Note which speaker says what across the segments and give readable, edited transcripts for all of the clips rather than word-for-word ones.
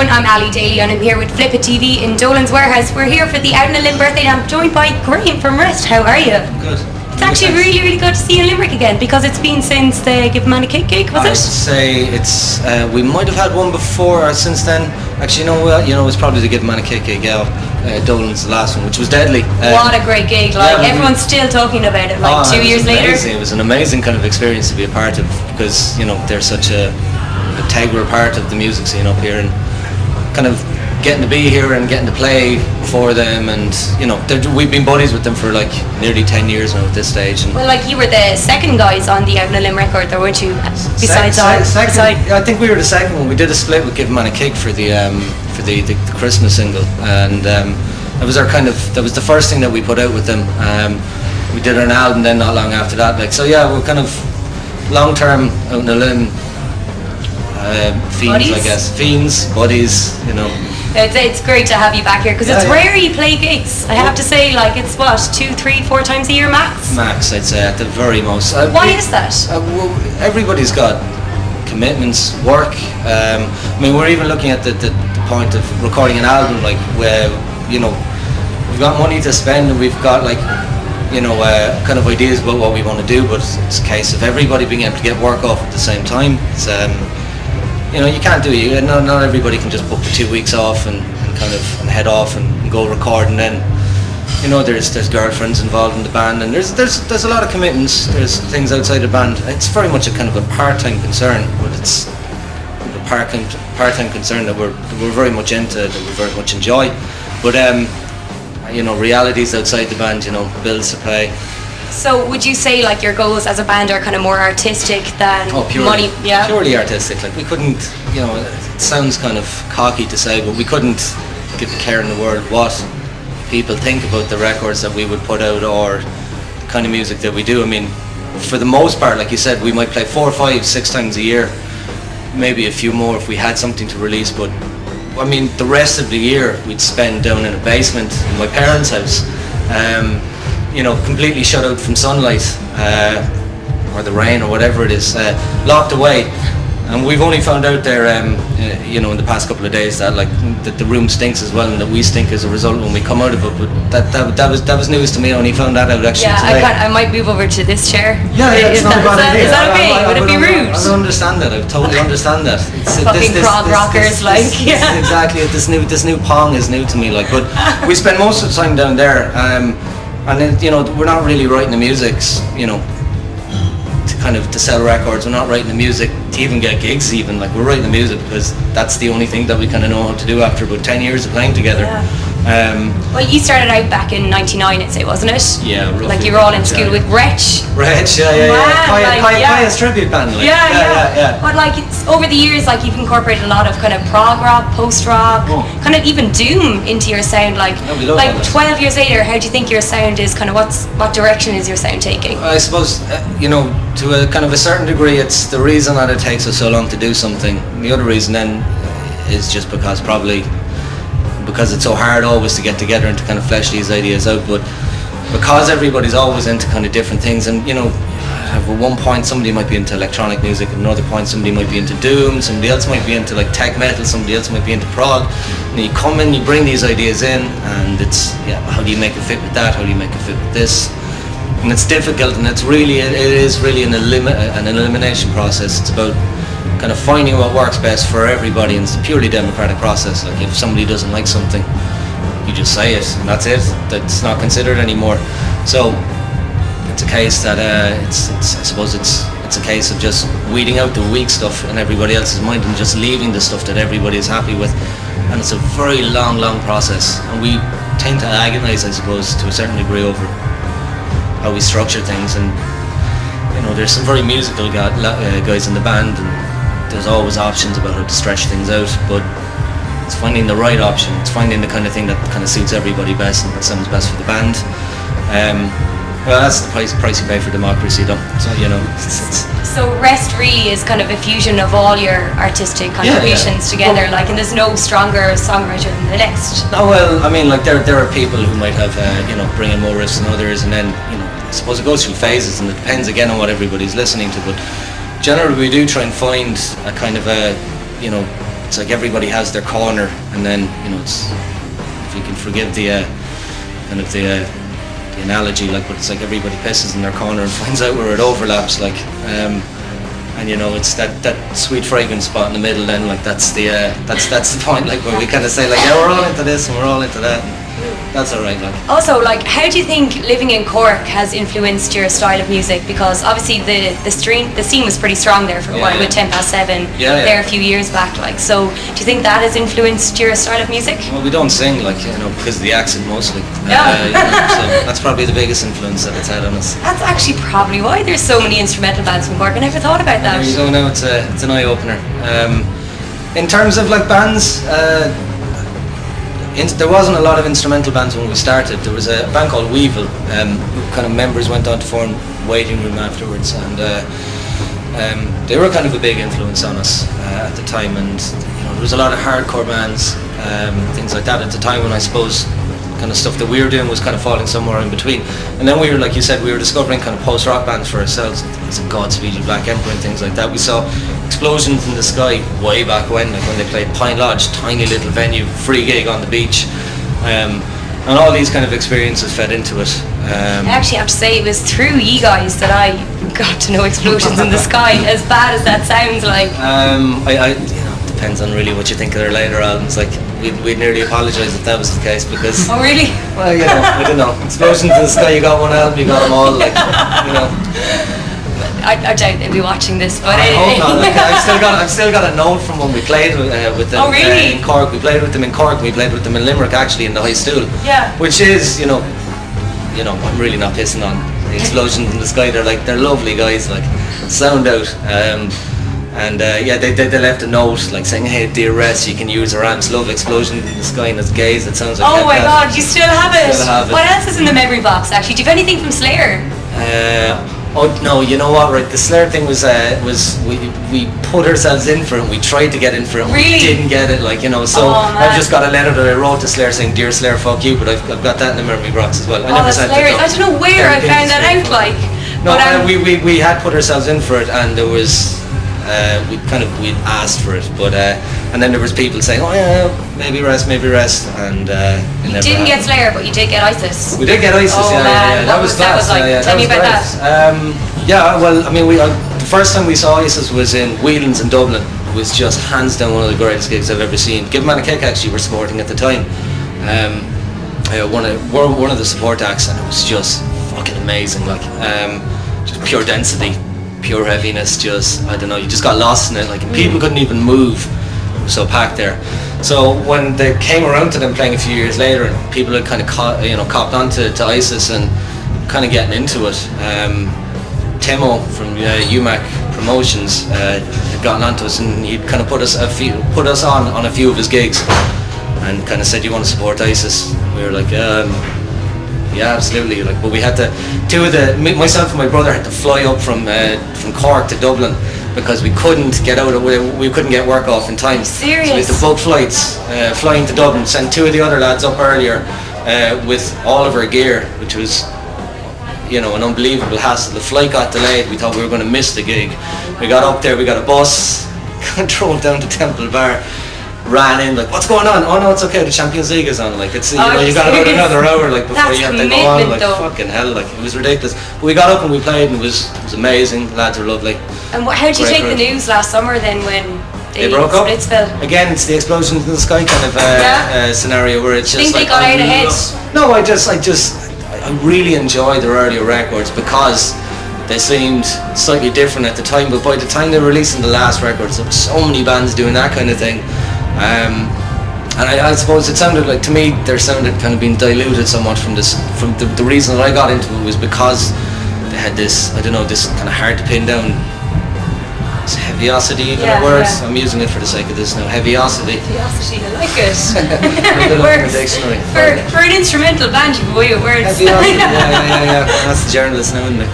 Speaker 1: everyone, I'm Ali Daly and I'm here with Flip It TV in Dolans Warehouse. We're here for the Out on a Limb birthday and I'm joined by Graham from Rest. How are you?
Speaker 2: Good.
Speaker 1: It's actually really, really good to see you in Limerick again because it's been since the Give Man a Cake gig, was it?
Speaker 2: I'd say it's, we might have had one before or since then. Actually, it's probably the Give Man a Cake gig, Dolans, the last one, which was deadly.
Speaker 1: What a great gig, everyone's still talking about it, 2 years later.
Speaker 2: It was an amazing kind of experience to be a part of because, they're such a integral part of the music scene up here, and kind of getting to be here and getting to play for them, and we've been buddies with them for nearly 10 years now at this stage. And
Speaker 1: well, you were the second guys on the Out on a Limb record, though, weren't you? Besides
Speaker 2: I think we were the second one. We did a split with Give Man a Cake for the Christmas single, and that was that was the first thing that we put out with them. We did an album then not long after that. We're kind of long term Out on a Limb fiends,
Speaker 1: buddies?
Speaker 2: I guess. Fiends, buddies,
Speaker 1: It's great to have you back here because it's rare you play gigs. I have to say, it's what, 2, 3, 4 times a year max?
Speaker 2: Max, I'd say, at the very most.
Speaker 1: Why is that?
Speaker 2: Everybody's got commitments, work. We're even looking at the point of recording an album, where, we've got money to spend and we've got kind of ideas about what we want to do, but it's a case of everybody being able to get work off at the same time. It's, you can't do it. Not everybody can just book the 2 weeks off and head off and go record, and then there's girlfriends involved in the band, and there's a lot of commitments. There's things outside the band. It's very much a kind of a part-time concern, but it's a part-time concern that we're very much into, that we very much enjoy. But realities outside the band, bills to pay.
Speaker 1: So would you say your goals as a band are kind of more artistic than money? Yeah,
Speaker 2: purely artistic. We couldn't, it sounds kind of cocky to say, but we couldn't give a care in the world what people think about the records that we would put out or the kind of music that we do. For the most part, like you said, we might play 4, 5, 6 times a year, maybe a few more if we had something to release, but the rest of the year we'd spend down in a basement in my parents' house, completely shut out from sunlight or the rain or whatever it is, locked away. And we've only found out there, in the past couple of days that that the room stinks as well, and that we stink as a result when we come out of it. But that was news to me. I only found that out actually today.
Speaker 1: I might move over to this chair.
Speaker 2: Yeah, it's not a bad idea.
Speaker 1: Is that okay? Would it be rude?
Speaker 2: I understand that. I totally understand that.
Speaker 1: Fucking prog rockers,
Speaker 2: Exactly. This new pong is new to me. But we spend most of the time down there, and then we're not really writing the music, to sell records. We're not writing the music to even get gigs. We're writing the music because that's the only thing that we kind of know how to do after about 10 years of playing together.
Speaker 1: Yeah. Well, you started out back in '99, I'd say, wasn't it?
Speaker 2: Yeah, roughly.
Speaker 1: You were all in school with Wretch.
Speaker 2: Wretch, Kaya's tribute band.
Speaker 1: Yeah. But it's over the years, you've incorporated a lot of kind of prog rock, post rock, kind of even doom into your sound. 12 years later, how do you think your sound is? What direction is your sound taking?
Speaker 2: I suppose to a kind of a certain degree, it's the reason that it takes us so long to do something. The other reason then is just because it's so hard always to get together and to kind of flesh these ideas out, but because everybody's always into kind of different things, and at one point somebody might be into electronic music, at another point somebody might be into doom, somebody else might be into tech metal, somebody else might be into prog, and you come in, you bring these ideas in, and it's how do you make it fit with that, how do you make it fit with this, and it's difficult, and it is really an elimination process. It's about kind of finding what works best for everybody, and it's a purely democratic process. If somebody doesn't like something, you just say it, and that's it. That's not considered anymore. So it's a case that I suppose it's a case of just weeding out the weak stuff in everybody else's mind and just leaving the stuff that everybody is happy with. And it's a very long process, and we tend to agonise, I suppose, to a certain degree over how we structure things. And there's some very musical guys in the band, and there's always options about how to stretch things out, but it's finding the right option. It's finding the kind of thing that kind of suits everybody best and that sounds best for the band. Well, that's the price you pay for democracy, though. So
Speaker 1: So Rest Re is kind of a fusion of all your artistic contributions together, and there's no stronger songwriter than the next.
Speaker 2: No, well, there are people who might have bring in more riffs than others, and then I suppose it goes through phases, and it depends again on what everybody's listening to. But generally, we do try and find a kind of a it's like everybody has their corner, and then it's, if you can forgive the kind of the analogy, like, but it's like everybody pisses in their corner and finds out where it overlaps, like, and it's that sweet fragrance spot in the middle. Then, like, that's the point, like, where we kind of say, like, yeah, we're all into this and we're all into that. That's alright, like.
Speaker 1: Also, like, how do you think living in Cork has influenced your style of music? Because obviously the scene was pretty strong there for a while, with 10 past 7 there a few years back, like. So do you think that has influenced your style of music?
Speaker 2: Well, we don't sing, like, because of the accent mostly. So that's probably the biggest influence that it's had on us.
Speaker 1: That's actually probably why there's so many instrumental bands from Cork. I never thought about that.
Speaker 2: There you go. Now it's an eye opener. In terms of, like, bands. There wasn't a lot of instrumental bands when we started. There was a band called Weevil, kind of members went on to form Waiting Room afterwards, and they were kind of a big influence on us at the time. And there was a lot of hardcore bands, things like that at the time, when I suppose kind of stuff that we were doing was kind of falling somewhere in between. And then we were, like you said, we were discovering kind of post-rock bands for ourselves, things like Godspeed You Black Emperor and things like that. We saw Explosions in the Sky way back when, like when they played Pine Lodge, tiny little venue, free gig on the beach, and all these kind of experiences fed into it.
Speaker 1: I actually have to say it was through you guys that I got to know Explosions in the Sky, as bad as that sounds like.
Speaker 2: Depends on really what you think of their later albums. Like, we'd nearly apologise if that was the case, because...
Speaker 1: Oh, really?
Speaker 2: Well, I don't know. Explosions in the Sky, you got one album, you got them all, like,
Speaker 1: I doubt they'll be watching this, but
Speaker 2: I hope not. Like, I've still got a note from when we played with them.
Speaker 1: Oh, really?
Speaker 2: In Cork. We played with them in Cork. We played with them in Limerick, actually, in the high stool.
Speaker 1: Yeah.
Speaker 2: Which is, I'm really not pissing on the Explosions in the Sky. They're lovely guys, like, sound out. They left a note, like, saying, "Hey, dear Rest, you can use our amps. Love Explosions in the Sky," and it's gays. It sounds like.
Speaker 1: Oh my God, you still have it.
Speaker 2: Still have it.
Speaker 1: What else is in the memory box? Actually, do you have anything from Slayer?
Speaker 2: Oh no, you know what? Right, the Slayer thing was we put ourselves in for it. We tried to get in for it. And
Speaker 1: Really?
Speaker 2: We didn't get it, like, So I've just got a letter that I wrote to Slayer saying, "Dear Slayer, fuck you." But I've got that in the memory box as well. I never
Speaker 1: That's
Speaker 2: sent
Speaker 1: hilarious.
Speaker 2: it.
Speaker 1: I don't know where I found that out, like.
Speaker 2: No,
Speaker 1: but,
Speaker 2: we had put ourselves in for it, and there was we'd asked for it, but and then there was people saying, "Oh yeah, maybe rest," and
Speaker 1: you didn't get Slayer, but you did get ISIS.
Speaker 2: We did get ISIS.
Speaker 1: Oh,
Speaker 2: yeah,
Speaker 1: man.
Speaker 2: that was class.
Speaker 1: Like? Tell me about that.
Speaker 2: Yeah, well, I mean, the first time we saw ISIS was in Whelan's in Dublin. It was just hands down one of the greatest gigs I've ever seen. Give Man a Kick actually were supporting at the time. One of the support acts, and it was just fucking amazing. Like, just pure density, pure heaviness. Just, I don't know, you just got lost in it. Like, people couldn't even move. It was so packed there. So when they came around to them playing a few years later, and people had kind of copped onto to ISIS and kind of getting into it. Timo from UMAC Promotions had gotten onto us, and he'd kind of put us on a few of his gigs, and kind of said, "You want to support ISIS?" We were like, "Yeah, absolutely." Like, but we had to, myself and my brother had to fly up from Cork to Dublin, because we couldn't get out of we couldn't get work off in time.
Speaker 1: Serious?
Speaker 2: So we had to book flights, flying to Dublin, send two of the other lads up earlier with all of our gear, which was, an unbelievable hassle. The flight got delayed. We thought we were going to miss the gig. We got up there, we got a bus, drove down to Temple Bar, ran in, like, "What's going on?" "Oh no, it's okay, the Champions League is on." Like, it's, you got about another hour, like, before
Speaker 1: That's
Speaker 2: you have to go on. Like,
Speaker 1: though.
Speaker 2: fucking hell, like, it was ridiculous. But we got up and we played, and it was amazing. Lads were lovely.
Speaker 1: And how did you take the news last summer then, when
Speaker 2: they broke up?
Speaker 1: Splitsville?
Speaker 2: Again, it's the Explosions in the Sky kind of scenario, where it's just
Speaker 1: think
Speaker 2: like,
Speaker 1: they got out ahead?
Speaker 2: No, I really enjoy their earlier records, because they seemed slightly different at the time, but by the time they were releasing the last records, there were so many bands doing that kind of thing. And I suppose it sounded like, to me, their sound had kind of been diluted somewhat from the reason that I got into it was because they had this kind of hard to pin down, is heaviosity kind of word?
Speaker 1: Yeah.
Speaker 2: I'm using it for the sake of this now. Heaviosity.
Speaker 1: Heaviosity, I like it.
Speaker 2: It works. Dictionary.
Speaker 1: For an instrumental band, you can weigh it words.
Speaker 2: Heaviosity, yeah. That's the journalist now, isn't it?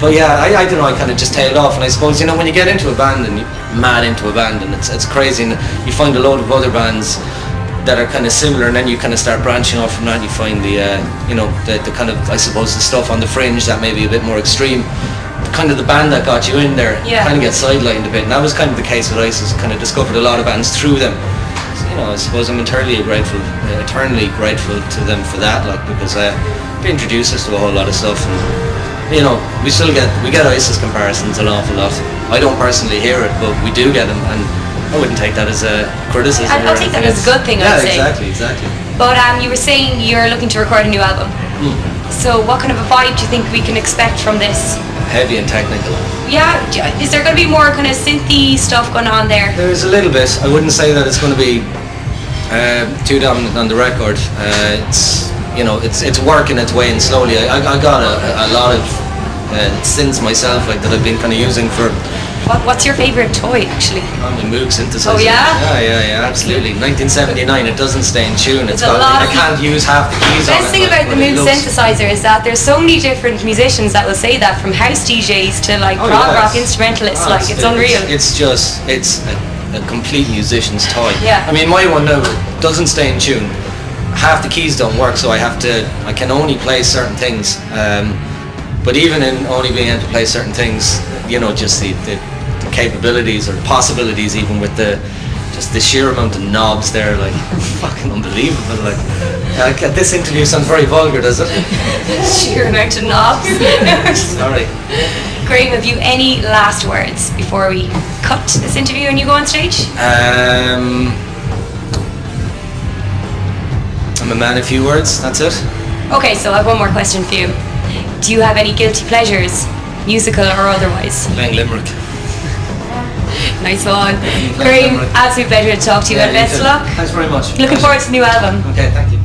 Speaker 2: But yeah, I don't know, I kind of just tailed off, and I suppose, when you get into a band, and you're mad into a band, and it's crazy, and you find a load of other bands that are kind of similar, and then you kind of start branching off from that, and you find the kind of, I suppose, the stuff on the fringe that may be a bit more extreme, kind of the band that got you in there
Speaker 1: Yeah.
Speaker 2: kind of gets sidelined a bit, and that was kind of the case with ISIS. Kind of discovered a lot of bands through them. So, you know, I suppose I'm eternally grateful to them for that, like, because they introduced us to a whole lot of stuff, and you know, we get ISIS comparisons an awful lot. I don't personally hear it, but we do get them, and I wouldn't take that as a criticism.
Speaker 1: I'll take that as a good thing.
Speaker 2: Yeah,
Speaker 1: I'd say.
Speaker 2: exactly.
Speaker 1: But you were saying you're looking to record a new album. So what kind of a vibe do you think we can expect from this?
Speaker 2: Heavy and technical.
Speaker 1: Yeah, is there going to be more kind of synthy stuff going on there?
Speaker 2: There's a little bit. I wouldn't say that it's going to be too dominant on the record. It's, you know, it's working its way in slowly. I got a lot of synths myself, like, that I've been kind of using for.
Speaker 1: What's your favourite toy, actually?
Speaker 2: My Moog synthesizer.
Speaker 1: Oh yeah?
Speaker 2: Yeah, absolutely. 1979. It doesn't stay in tune.
Speaker 1: I
Speaker 2: can't use half the keys
Speaker 1: The
Speaker 2: on it.
Speaker 1: best thing about the Moog synthesizer is that there's so many different musicians that will say that, from house DJs to like prog rock instrumentalists. Like, it's unreal.
Speaker 2: It's a complete musician's toy.
Speaker 1: Yeah.
Speaker 2: I mean, my one now doesn't stay in tune. Half the keys don't work, so I can only play certain things. But even in only being able to play certain things, you know, just the capabilities or possibilities, even with the sheer amount of knobs there, like, fucking unbelievable. Like this interview sounds very vulgar, does it?
Speaker 1: Sheer amount of knobs.
Speaker 2: Sorry.
Speaker 1: Graham, have you any last words before we cut this interview and you go on stage?
Speaker 2: I'm a man of few words, that's it.
Speaker 1: Okay, so I have one more question for you. Do you have any guilty pleasures, musical or otherwise?
Speaker 2: Playing Limerick.
Speaker 1: Nice one. Graham, absolute pleasure to talk to you, and best of luck.
Speaker 2: Thanks very much.
Speaker 1: Looking forward to the new album.
Speaker 2: Okay, thank you.